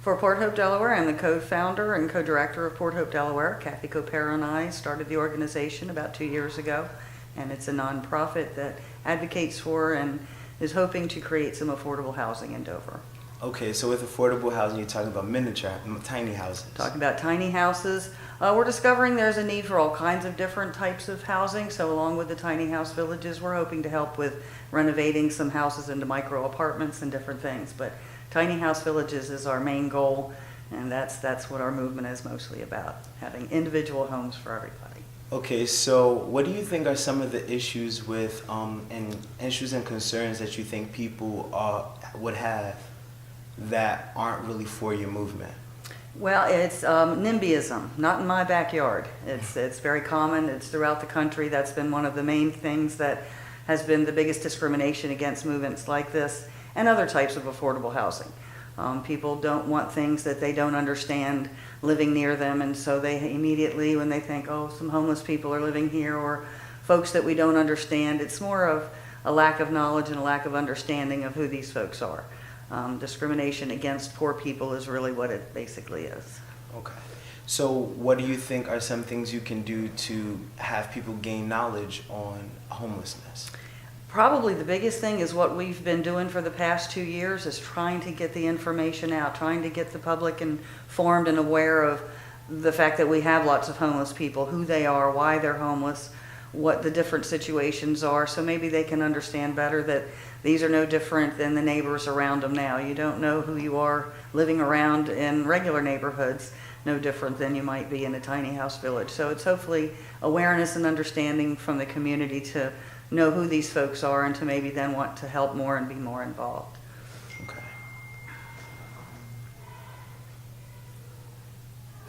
For Port Hope, Delaware, I'm the co-founder and co-director of Port Hope, Delaware. Kathy Copera and I started the organization about 2 years ago, and it's a nonprofit that advocates for and is hoping to create some affordable housing in Dover. Okay, so with affordable housing, you're talking about tiny houses. Talking about tiny houses, we're discovering there's a need for all kinds of different types of housing. So along with the tiny house villages, we're hoping to help with renovating some houses into micro apartments and different things. But tiny house villages is our main goal, and that's what our movement is mostly about, having individual homes for everybody. Okay, so what do you think are some of the issues with and issues and concerns that you think people would have that aren't really for your movement? Well, it's NIMBYism, not in my backyard. It's very common. It's throughout the country. That's been one of the main things that has been the biggest discrimination against movements like this and other types of affordable housing. People don't want things that they don't understand living near them, and so they immediately, when they think, oh, some homeless people are living here or folks that we don't understand, it's more of a lack of knowledge and a lack of understanding of who these folks are. Discrimination against poor people is really what it basically is. Okay. So what do you think are some things you can do to have people gain knowledge on homelessness? Probably the biggest thing is what we've been doing for the past 2 years is trying to get the information out, trying to get the public informed and aware of the fact that we have lots of homeless people, who they are, why they're homeless, what the different situations are, so maybe they can understand better that these are no different than the neighbors around them now. You don't know who you are living around in regular neighborhoods, no different than you might be in a tiny house village. So it's hopefully awareness and understanding from the community to know who these folks are and to maybe then want to help more and be more involved. Okay.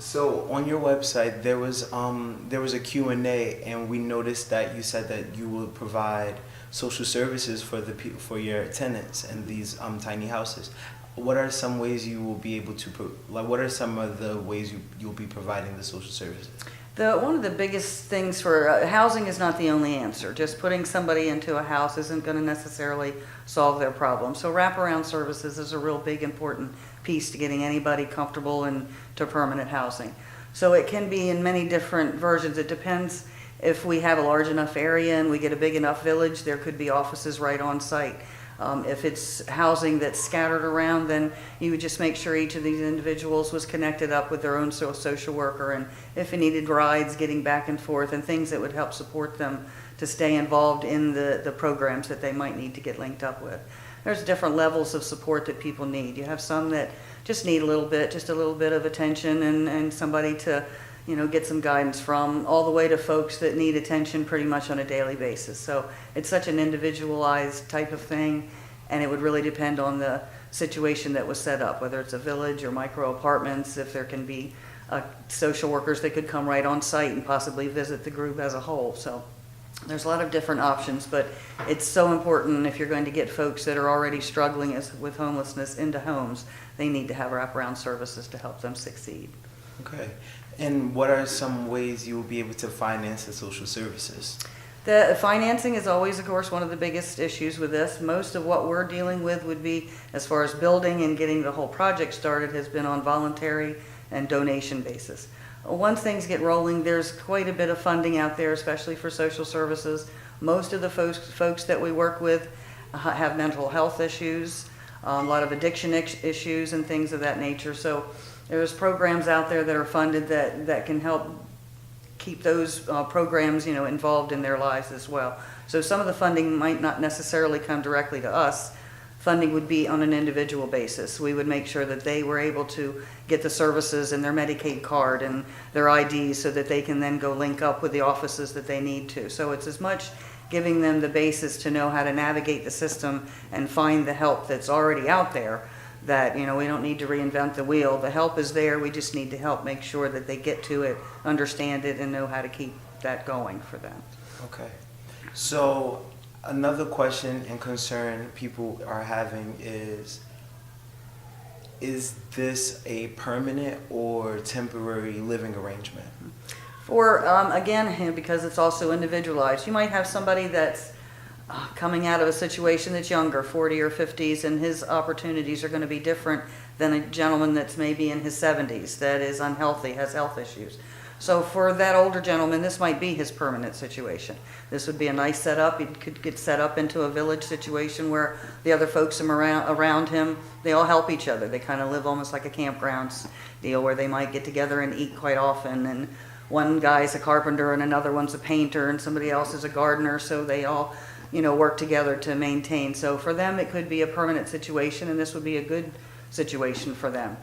So on your website there was a Q&A, and we noticed that you said that you would provide social services for the people, for your tenants in these tiny houses. What are some ways you will be able to what are some of the ways you'll be providing the social services? One of the biggest things for housing is not the only answer. Just putting somebody into a house isn't going to necessarily solve their problem. So wraparound services is a real big important piece to getting anybody comfortable into permanent housing. So it can be in many different versions. It depends if we have a large enough area and we get a big enough village, there could be offices right on site. If it's housing that's scattered around, then you would just make sure each of these individuals was connected up with their own social worker, and if it needed rides, getting back and forth, and things that would help support them to stay involved in the programs that they might need to get linked up with. There's different levels of support that people need. You have some that just need just a little bit of attention and somebody to get some guidance from, all the way to folks that need attention pretty much on a daily basis. So it's such an individualized type of thing, and it would really depend on the situation that was set up, whether it's a village or micro apartments, if there can be social workers that could come right on site and possibly visit the group as a whole. So there's a lot of different options, but it's so important if you're going to get folks that are already struggling with homelessness into homes, they need to have wraparound services to help them succeed. Okay. And what are some ways you will be able to finance the social services? The financing is always, of course, one of the biggest issues with this. Most of what we're dealing with would be, as far as building and getting the whole project started, has been on voluntary and donation basis. Once things get rolling, there's quite a bit of funding out there, especially for social services. Most of the folks that we work with have mental health issues, a lot of addiction issues and things of that nature. So there's programs out there that are funded that can help keep those programs, involved in their lives as well. So some of the funding might not necessarily come directly to us. Funding would be on an individual basis. We would make sure that they were able to get the services and their Medicaid card and their IDs so that they can then go link up with the offices that they need to. So it's as much giving them the basis to know how to navigate the system and find the help that's already out there, that we don't need to reinvent the wheel. The help is there. We just need to help make sure that they get to it, understand it, and know how to keep that going for them. Okay. So another question and concern people are having is this a permanent or temporary living arrangement? For, again, because it's also individualized, you might have somebody that's coming out of a situation that's younger, 40 or 50s, and his opportunities are going to be different than a gentleman that's maybe in his 70s that is unhealthy, has health issues. So for that older gentleman, this might be his permanent situation. This would be a nice setup. He could get set up into a village situation where the other folks around him, they all help each other. They kind of live almost like a campgrounds deal where they might get together and eat quite often. And one guy's a carpenter and another one's a painter and somebody else is a gardener. So they all, work together to maintain. So for them, it could be a permanent situation, and this would be a good situation for them.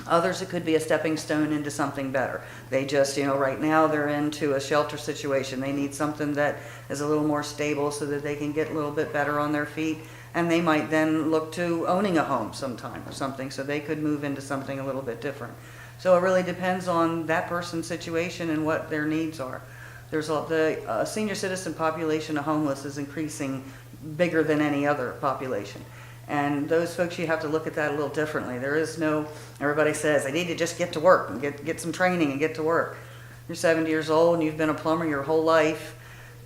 Others, it could be a stepping stone into something better. They just, right now they're into a shelter situation. They need something that is a little more stable so that they can get a little bit better on their feet. And they might then look to owning a home sometime or something, so they could move into something a little bit different. So it really depends on that person's situation and what their needs are. The senior citizen population of homeless is increasing bigger than any other population. And those folks, you have to look at that a little differently. There is no, everybody says, I need to just get to work and get some training and get to work. You're 70 years old and you've been a plumber your whole life.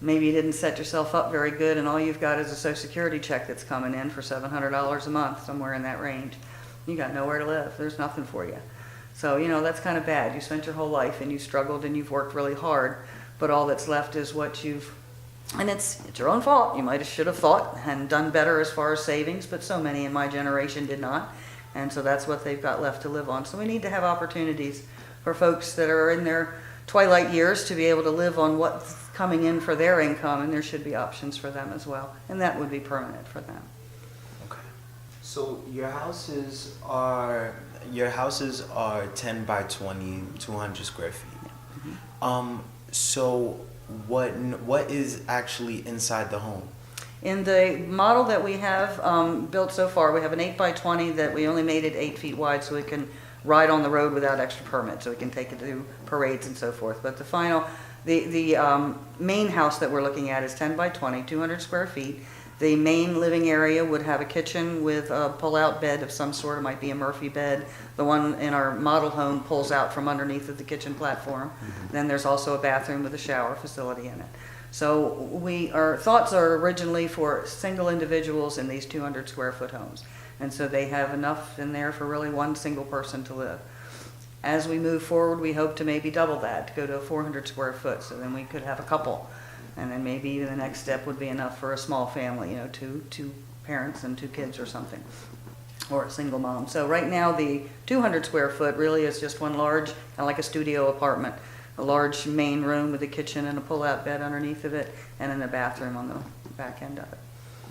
Maybe you didn't set yourself up very good and all you've got is a Social Security check that's coming in for $700 a month, somewhere in that range. You got nowhere to live. There's nothing for you. So, that's kind of bad. You spent your whole life and you struggled and you've worked really hard, but all that's left is what and it's your own fault. You should have thought and done better as far as savings, but so many in my generation did not. And so that's what they've got left to live on. So we need to have opportunities for folks that are in their twilight years to be able to live on what's coming in for their income, and there should be options for them as well. And that would be permanent for them. Okay. So your houses are 10 by 20, 200 square feet. Mm-hmm. So what is actually inside the home? In the model that we have built so far, we have an 8 by 20 that we only made it 8 feet wide so it can ride on the road without extra permit, so we can take it to parades and so forth. But the main house that we're looking at is 10 by 20, 200 square feet. The main living area would have a kitchen with a pull-out bed of some sort. It might be a Murphy bed. The one in our model home pulls out from underneath of the kitchen platform. Mm-hmm. Then there's also a bathroom with a shower facility in it. So our thoughts are originally for single individuals in these 200 square foot homes. And so they have enough in there for really one single person to live. As we move forward, we hope to maybe double that, to go to a 400 square foot, so then we could have a couple. And then maybe even the next step would be enough for a small family, two parents and 2 kids or something, or a single mom. So right now the 200 square foot really is just one large, kind of like a studio apartment, a large main room with a kitchen and a pull-out bed underneath of it, and then a bathroom on the back end of it.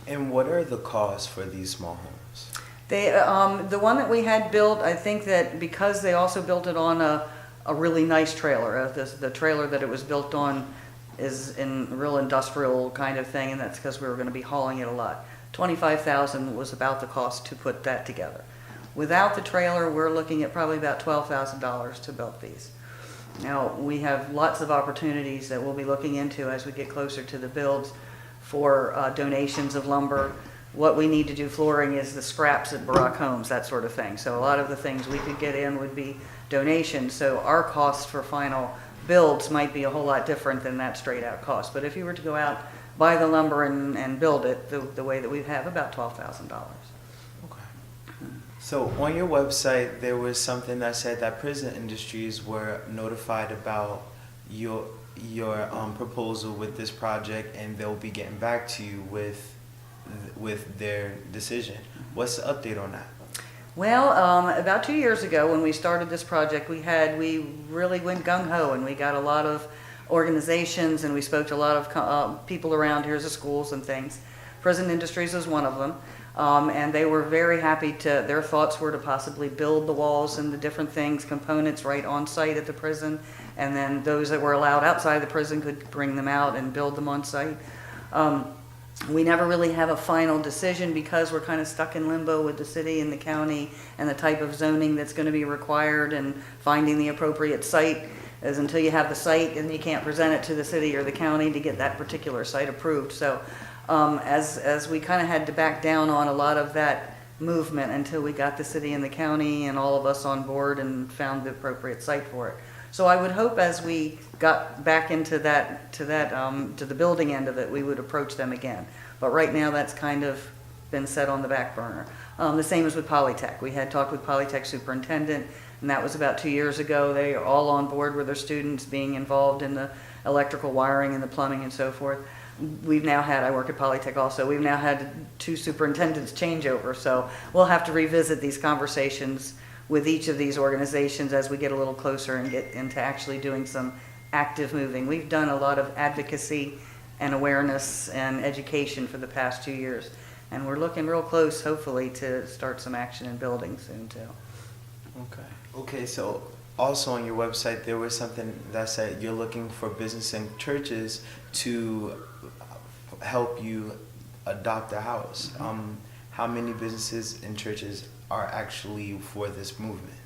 And what are the costs for these small homes? The one that we had built, I think that because they also built it on a really nice trailer, the trailer that it was built on is in a real industrial kind of thing, and that's because we were going to be hauling it a lot. $25,000 was about the cost to put that together. Without the trailer, we're looking at probably about $12,000 to build these. Now, we have lots of opportunities that we'll be looking into as we get closer to the builds for donations of lumber. What we need to do flooring is the scraps at Barak Homes, that sort of thing. So a lot of the things we could get in would be donations. So our costs for final builds might be a whole lot different than that straight out cost. But if you were to go out, buy the lumber and build it the way that we have, about $12,000. Okay. So on your website, there was something that said that prison industries were notified about your proposal with this project, and they'll be getting back to you with their decision. What's the update on that? Well, about 2 years ago when we started this project, we really went gung-ho, and we got a lot of organizations, and we spoke to a lot of people around here, the schools and things. Prison Industries was one of them, and they were very happy their thoughts were to possibly build the walls and the different things, components right on site at the prison, and then those that were allowed outside the prison could bring them out and build them on site. We never really have a final decision because we're kind of stuck in limbo with the city and the county and the type of zoning that's going to be required and finding the appropriate site. As until you have the site, and you can't present it to the city or the county to get that particular site approved. So as we kind of had to back down on a lot of that movement until we got the city and the county and all of us on board and found the appropriate site for it. So I would hope as we got back into to the building end of it, we would approach them again. But right now that's kind of been set on the back burner. The same as with Polytech. We had talked with Polytech superintendent, and that was about 2 years ago. They are all on board with their students being involved in the electrical wiring and the plumbing and so forth. We've now had, I work at Polytech also, we've now had 2 superintendents change over, so we'll have to revisit these conversations with each of these organizations as we get a little closer and get into actually doing some active moving. We've done a lot of advocacy and awareness and education for the past 2 years, and we're looking real close, hopefully, to start some action in building soon too. Okay, so also on your website there was something that said you're looking for business and churches to help you adopt a house. How many businesses and churches are actually for this movement?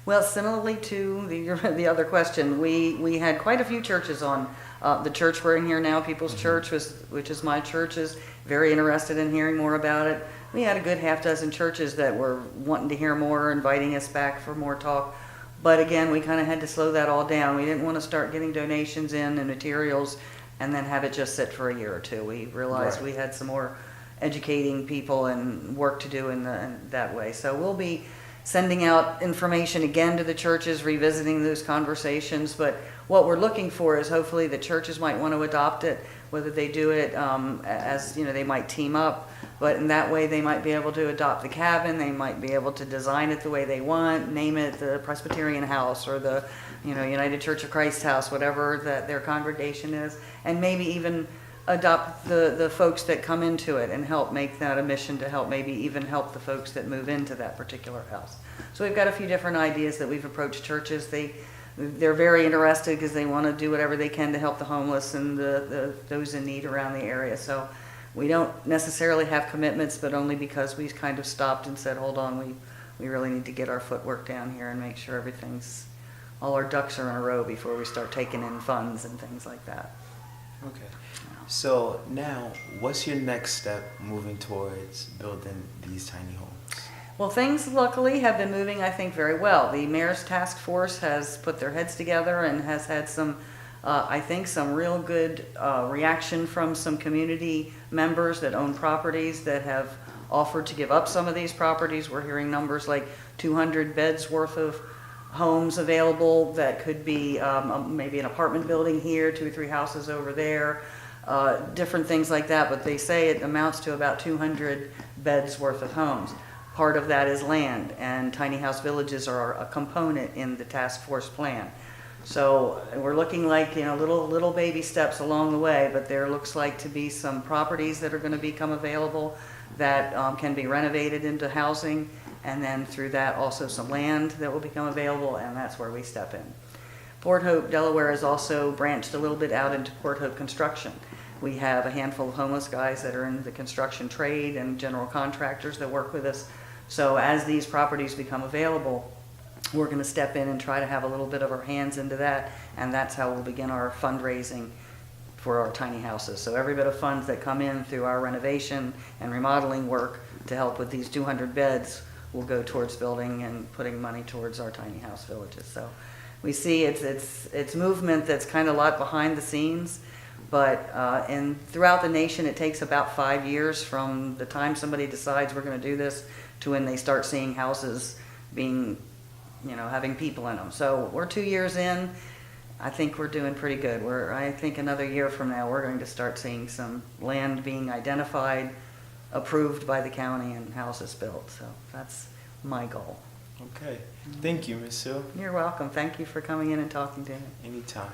Well, similarly to the other question, we had quite a few churches on. The church we're in here now, People's Church, which is my church, is very interested in hearing more about it. We had a good half dozen churches that were wanting to hear more, inviting us back for more talk. But again, we kind of had to slow that all down. We didn't want to start getting donations in and materials and then have it just sit for a year or two. We realized we had some more educating people and work to do in that way. So we'll be sending out information again to the churches, revisiting those conversations. But what we're looking for is hopefully the churches might want to adopt it, whether they do it as, they might team up. But in that way, they might be able to adopt the cabin. They might be able to design it the way they want, name it the Presbyterian House or the, United Church of Christ House, whatever that their congregation is, and maybe even adopt the folks that come into it and help make that a mission to help maybe even help the folks that move into that particular house. So we've got a few different ideas that we've approached churches. They're very interested because they want to do whatever they can to help the homeless and those in need around the area. So we don't necessarily have commitments, but only because we kind of stopped and said, hold on, we really need to get our footwork down here and make sure all our ducks are in a row before we start taking in funds and things like that. Okay. So now, what's your next step moving towards building these tiny homes? Well, things luckily have been moving, I think, very well. The mayor's task force has put their heads together and has had some real good reaction from some community members that own properties that have offered to give up some of these properties. We're hearing numbers like 200 beds worth of homes available that could be maybe an apartment building here, 2 or 3 houses over there. Different things like that, but they say it amounts to about 200 beds worth of homes. Part of that is land, and tiny house villages are a component in the task force plan. So we're looking like little baby steps along the way, but there looks like to be some properties that are going to become available that can be renovated into housing, and then through that also some land that will become available, and that's where we step in. Port Hope, Delaware has also branched a little bit out into Port Hope construction. We have a handful of homeless guys that are in the construction trade and general contractors that work with us. So as these properties become available, we're going to step in and try to have a little bit of our hands into that, and that's how we'll begin our fundraising for our tiny houses. So every bit of funds that come in through our renovation and remodeling work to help with these 200 beds will go towards building and putting money towards our tiny house villages. So we see it's movement that's kind of a lot behind the scenes, but throughout the nation it takes about 5 years from the time somebody decides we're going to do this to when they start seeing houses being, having people in them. So we're 2 years in. I think we're doing pretty good. I think another year from now we're going to start seeing some land being identified, approved by the county, and houses built. So that's my goal. Okay. Thank you, Ms. Sue. You're welcome. Thank you for coming in and talking to me. Anytime.